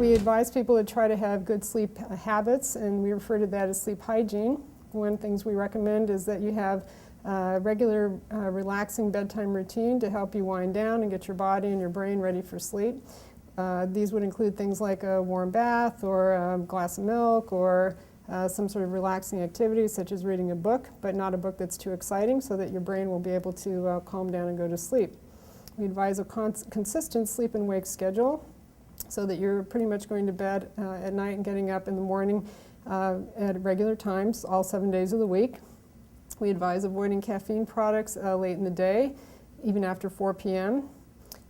We advise people to try to have good sleep habits, and we refer to that as sleep hygiene. One of the things we recommend is that you have a regular relaxing bedtime routine to help you wind down and get your body and your brain ready for sleep. These would include things like a warm bath or a glass of milk or some sort of relaxing activity such as reading a book, but not a book that's too exciting so that your brain will be able to calm down and go to sleep. We advise a consistent sleep and wake schedule so that you're pretty much going to bed at night and getting up in the morning at regular times, all 7 days of the week. We advise avoiding caffeine products late in the day, even after 4 p.m.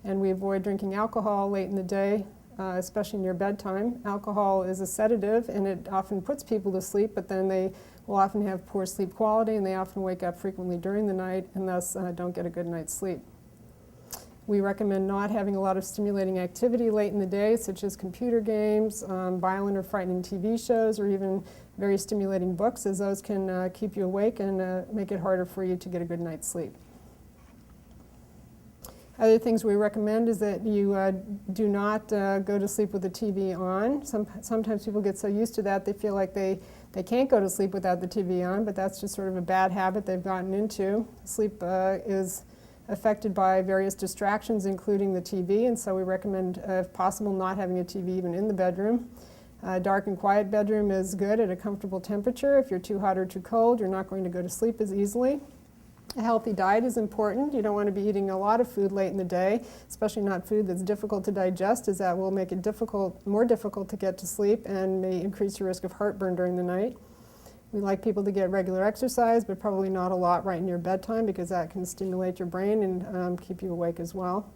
And we avoid drinking alcohol late in the day, especially near bedtime. Alcohol is a sedative and it often puts people to sleep, but then they will often have poor sleep quality and they often wake up frequently during the night and thus don't get a good night's sleep. We recommend not having a lot of stimulating activity late in the day, such as computer games, violent or frightening TV shows, or even very stimulating books, as those can keep you awake and make it harder for you to get a good night's sleep. Other things we recommend is that you do not go to sleep with the TV on. Sometimes people get so used to that they feel like they can't go to sleep without the TV on, but that's just sort of a bad habit they've gotten into. Sleep is affected by various distractions, including the TV, and so we recommend, if possible, not having a TV even in the bedroom. A dark and quiet bedroom is good at a comfortable temperature. If you're too hot or too cold, you're not going to go to sleep as easily. A healthy diet is important. You don't want to be eating a lot of food late in the day, especially not food that's difficult to digest, as that will make it more difficult to get to sleep and may increase your risk of heartburn during the night. We like people to get regular exercise, but probably not a lot right near bedtime because that can stimulate your brain and keep you awake as well.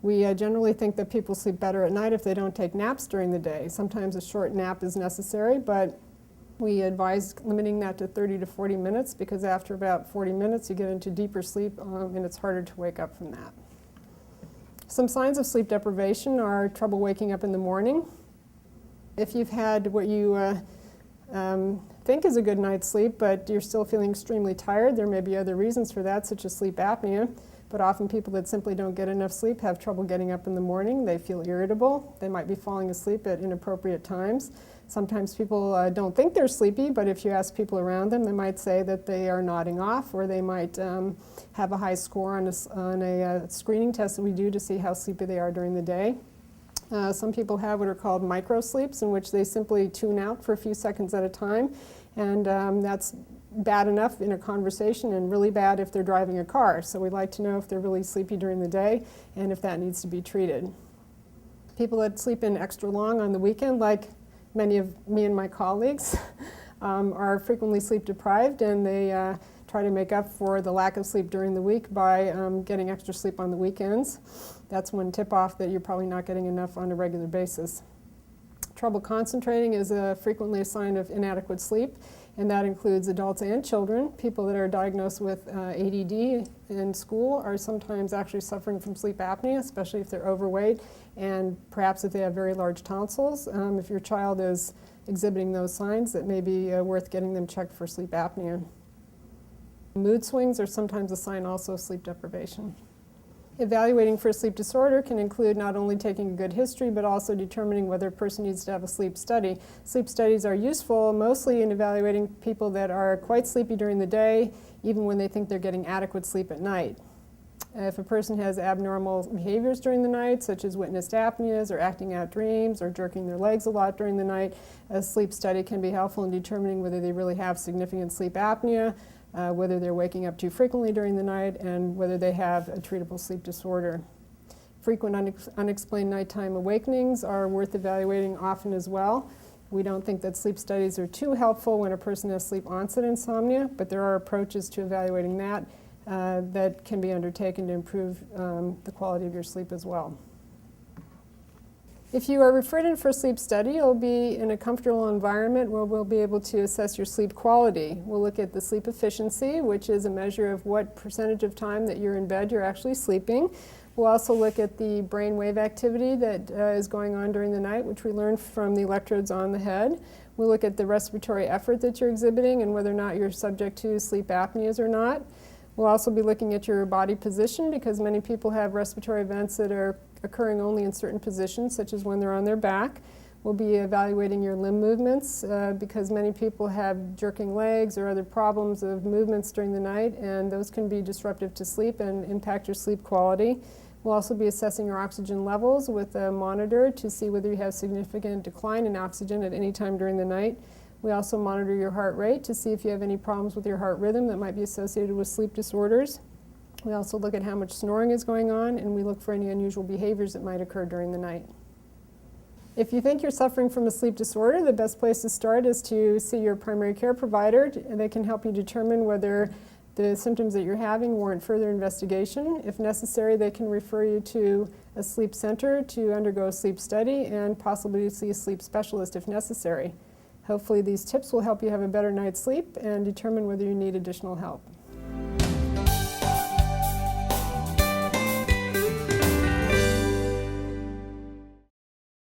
We generally think that people sleep better at night if they don't take naps during the day. Sometimes a short nap is necessary, but we advise limiting that to 30 to 40 minutes because after about 40 minutes you get into deeper sleep and it's harder to wake up from that. Some signs of sleep deprivation are trouble waking up in the morning. If you've had what you think is a good night's sleep, but you're still feeling extremely tired, there may be other reasons for that, such as sleep apnea. But often people that simply don't get enough sleep have trouble getting up in the morning. They feel irritable. They might be falling asleep at inappropriate times. Sometimes people don't think they're sleepy, but if you ask people around them, they might say that they are nodding off, or they might have a high score on a screening test that we do to see how sleepy they are during the day. Some people have what are called micro sleeps, in which they simply tune out for a few seconds at a time, and that's bad enough in a conversation and really bad if they're driving a car. So we'd like to know if they're really sleepy during the day and if that needs to be treated. People that sleep in extra long on the weekend, like many of me and my colleagues, are frequently sleep deprived, and they try to make up for the lack of sleep during the week by getting extra sleep on the weekends. That's one tip-off that you're probably not getting enough on a regular basis. Trouble concentrating is frequently a sign of inadequate sleep, and that includes adults and children. People that are diagnosed with ADD in school are sometimes actually suffering from sleep apnea, especially if they're overweight and perhaps if they have very large tonsils. If your child is exhibiting those signs, it may be worth getting them checked for sleep apnea. Mood swings are sometimes a sign also of sleep deprivation. Evaluating for a sleep disorder can include not only taking a good history, but also determining whether a person needs to have a sleep study. Sleep studies are useful mostly in evaluating people that are quite sleepy during the day, even when they think they're getting adequate sleep at night. If a person has abnormal behaviors during the night, such as witnessed apneas or acting out dreams or jerking their legs a lot during the night, a sleep study can be helpful in determining whether they really have significant sleep apnea, whether they're waking up too frequently during the night, and whether they have a treatable sleep disorder. Frequent unexplained nighttime awakenings are worth evaluating often as well. We don't think that sleep studies are too helpful when a person has sleep onset insomnia, but there are approaches to evaluating that that can be undertaken to improve the quality of your sleep as well. If you are referred in for a sleep study, you'll be in a comfortable environment where we'll be able to assess your sleep quality. We'll look at the sleep efficiency, which is a measure of what percentage of time that you're in bed you're actually sleeping. We'll also look at the brain wave activity that is going on during the night, which we learned from the electrodes on the head. We'll look at the respiratory effort that you're exhibiting and whether or not you're subject to sleep apneas or not. We'll also be looking at your body position because many people have respiratory events that are occurring only in certain positions, such as when they're on their back. We'll be evaluating your limb movements because many people have jerking legs or other problems of movements during the night, and those can be disruptive to sleep and impact your sleep quality. We'll also be assessing your oxygen levels with a monitor to see whether you have significant decline in oxygen at any time during the night. We also monitor your heart rate to see if you have any problems with your heart rhythm that might be associated with sleep disorders. We also look at how much snoring is going on, and we look for any unusual behaviors that might occur during the night. If you think you're suffering from a sleep disorder, the best place to start is to see your primary care provider. They can help you determine whether the symptoms that you're having warrant further investigation. If necessary, they can refer you to a sleep center to undergo a sleep study and possibly see a sleep specialist if necessary. Hopefully these tips will help you have a better night's sleep and determine whether you need additional help.